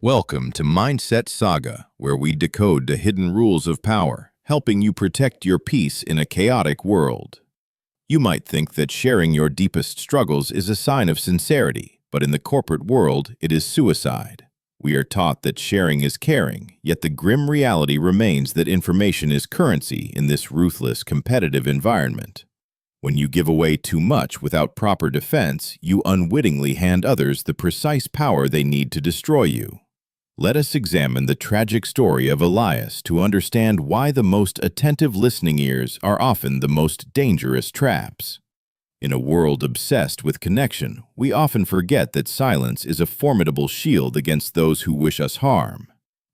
Welcome to Mindset Saga, where we decode the hidden rules of power, helping you protect your peace in a chaotic world. You might think that sharing your deepest struggles is a sign of sincerity, but in the corporate world, it is suicide. We are taught that sharing is caring, yet the grim reality remains that information is currency in this ruthless, competitive environment. When you give away too much without proper defense, you unwittingly hand others the precise power they need to destroy you. Let us examine the tragic story of Elias to understand why the most attentive listening ears are often the most dangerous traps. In a world obsessed with connection, we often forget that silence is a formidable shield against those who wish us harm.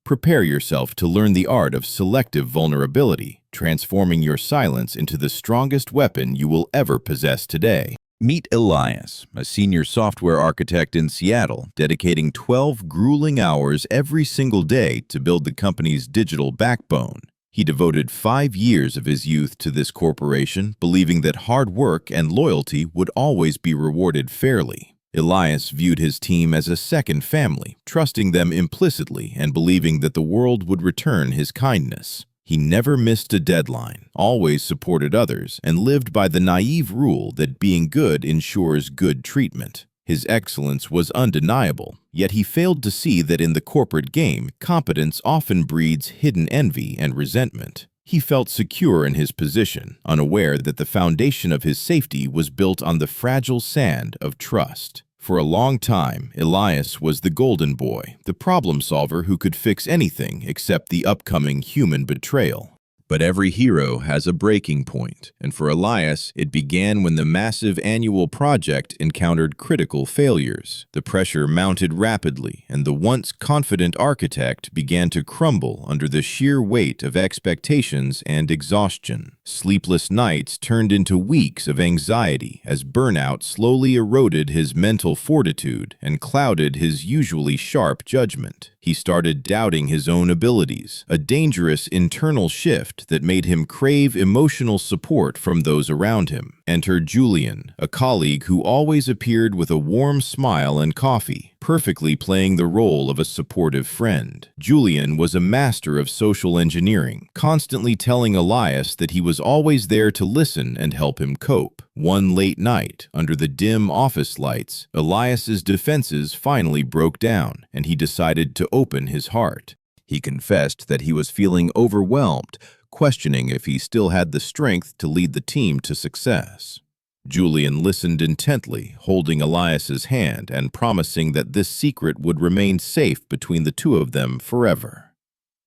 Prepare yourself to learn the art of selective vulnerability, transforming your silence into the strongest weapon you will ever possess today. Meet Elias, a senior software architect in Seattle, dedicating 12 grueling hours every single day to build the company's digital backbone. He devoted 5 years of his youth to this corporation, believing that hard work and loyalty would always be rewarded fairly. Elias viewed his team as a second family, trusting them implicitly and believing that the world would return his kindness. He never missed a deadline, always supported others, and lived by the naive rule that being good ensures good treatment. His excellence was undeniable, yet he failed to see that in the corporate game, competence often breeds hidden envy and resentment. He felt secure in his position, unaware that the foundation of his safety was built on the fragile sand of trust. For a long time, Elias was the golden boy, the problem solver who could fix anything except the upcoming human betrayal. But every hero has a breaking point, and for Elias, it began when the massive annual project encountered critical failures. The pressure mounted rapidly, and the once confident architect began to crumble under the sheer weight of expectations and exhaustion. Sleepless nights turned into weeks of anxiety as burnout slowly eroded his mental fortitude and clouded his usually sharp judgment. He started doubting his own abilities, a dangerous internal shift that made him crave emotional support from those around him. Enter Julian, a colleague who always appeared with a warm smile and coffee, perfectly playing the role of a supportive friend. Julian was a master of social engineering, constantly telling Elias that he was always there to listen and help him cope. One late night, under the dim office lights, Elias's defenses finally broke down, and he decided to open his heart. He confessed that he was feeling overwhelmed, questioning if he still had the strength to lead the team to success. Julian listened intently, holding Elias's hand and promising that this secret would remain safe between the two of them forever.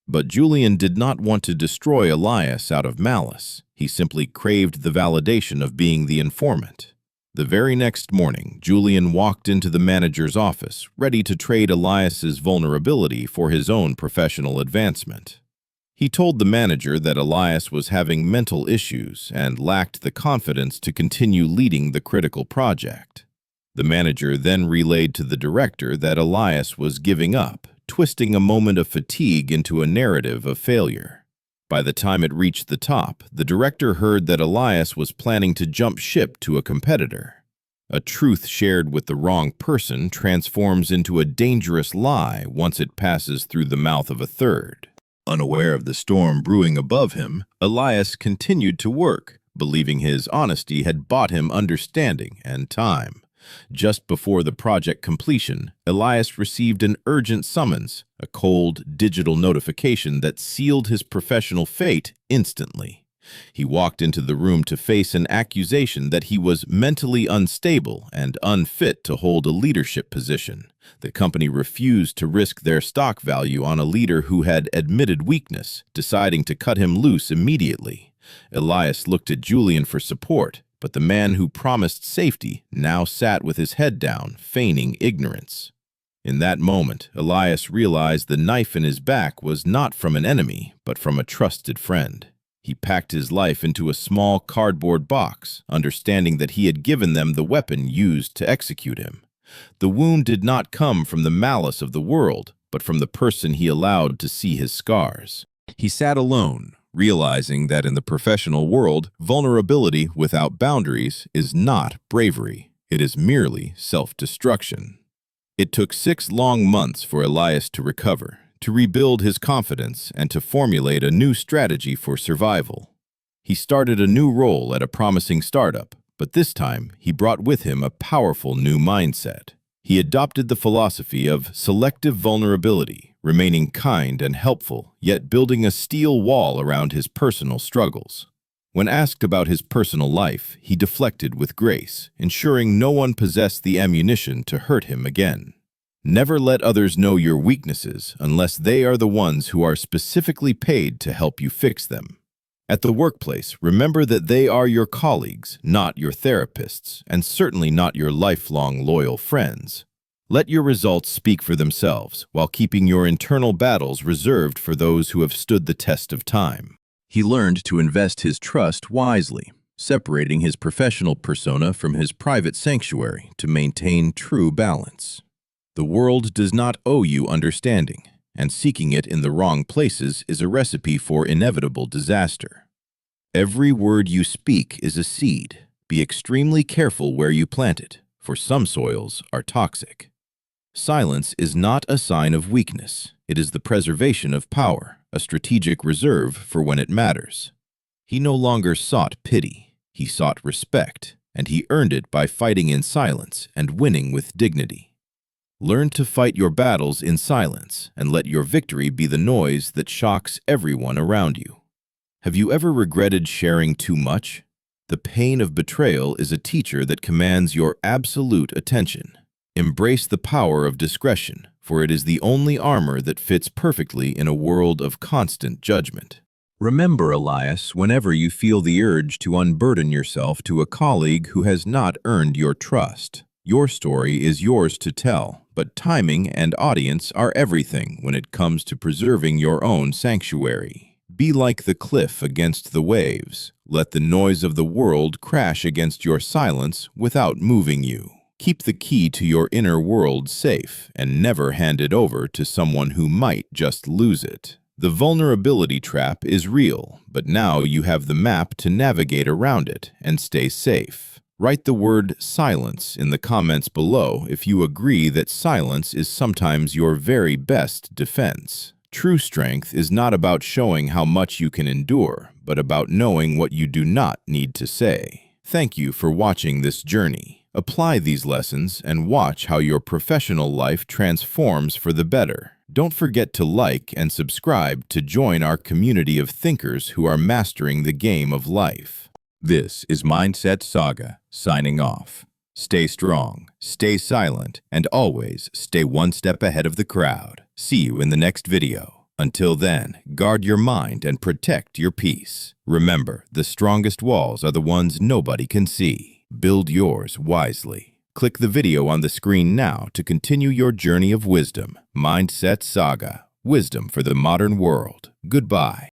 But Julian did not want to destroy Elias out of malice. He simply craved the validation of being the informant. The very next morning, Julian walked into the manager's office, ready to trade Elias's vulnerability for his own professional advancement. He told the manager that Elias was having mental issues and lacked the confidence to continue leading the critical project. The manager then relayed to the director that Elias was giving up, twisting a moment of fatigue into a narrative of failure. By the time it reached the top, the director heard that Elias was planning to jump ship to a competitor. A truth shared with the wrong person transforms into a dangerous lie once it passes through the mouth of a third. Unaware of the storm brewing above him, Elias continued to work, believing his honesty had bought him understanding and time. Just before the project completion, Elias received an urgent summons, a cold digital notification that sealed his professional fate instantly. He walked into the room to face an accusation that he was mentally unstable and unfit to hold a leadership position. The company refused to risk their stock value on a leader who had admitted weakness, deciding to cut him loose immediately. Elias looked at Julian for support, but the man who promised safety now sat with his head down, feigning ignorance. In that moment, Elias realized the knife in his back was not from an enemy, but from a trusted friend. He packed his life into a small cardboard box, understanding that he had given them the weapon used to execute him. The wound did not come from the malice of the world, but from the person he allowed to see his scars. He sat alone, realizing that in the professional world, vulnerability without boundaries is not bravery. It is merely self-destruction. It took 6 long months for Elias to recover, to rebuild his confidence, and to formulate a new strategy for survival. He started a new role at a promising startup, but this time he brought with him a powerful new mindset. He adopted the philosophy of selective vulnerability, remaining kind and helpful, yet building a steel wall around his personal struggles. When asked about his personal life, he deflected with grace, ensuring no one possessed the ammunition to hurt him again. Never let others know your weaknesses unless they are the ones who are specifically paid to help you fix them. At the workplace, remember that they are your colleagues, not your therapists, and certainly not your lifelong loyal friends. Let your results speak for themselves, while keeping your internal battles reserved for those who have stood the test of time. He learned to invest his trust wisely, separating his professional persona from his private sanctuary to maintain true balance. The world does not owe you understanding, and seeking it in the wrong places is a recipe for inevitable disaster. Every word you speak is a seed. Be extremely careful where you plant it, for some soils are toxic. Silence is not a sign of weakness. It is the preservation of power, a strategic reserve for when it matters. He no longer sought pity. He sought respect, and he earned it by fighting in silence and winning with dignity. Learn to fight your battles in silence and let your victory be the noise that shocks everyone around you. Have you ever regretted sharing too much? The pain of betrayal is a teacher that commands your absolute attention. Embrace the power of discretion, for it is the only armor that fits perfectly in a world of constant judgment. Remember, Elias, whenever you feel the urge to unburden yourself to a colleague who has not earned your trust. Your story is yours to tell, but timing and audience are everything when it comes to preserving your own sanctuary. Be like the cliff against the waves. Let the noise of the world crash against your silence without moving you. Keep the key to your inner world safe and never hand it over to someone who might just lose it. The vulnerability trap is real, but now you have the map to navigate around it and stay safe. Write the word silence in the comments below if you agree that silence is sometimes your very best defense. True strength is not about showing how much you can endure, but about knowing what you do not need to say. Thank you for watching this journey. Apply these lessons and watch how your professional life transforms for the better. Don't forget to like and subscribe to join our community of thinkers who are mastering the game of life. This is Mindset Saga, signing off. Stay strong, stay silent, and always stay one step ahead of the crowd. See you in the next video. Until then, guard your mind and protect your peace. Remember, the strongest walls are the ones nobody can see. Build yours wisely. Click the video on the screen now to continue your journey of wisdom. Mindset Saga. Wisdom for the modern world. Goodbye.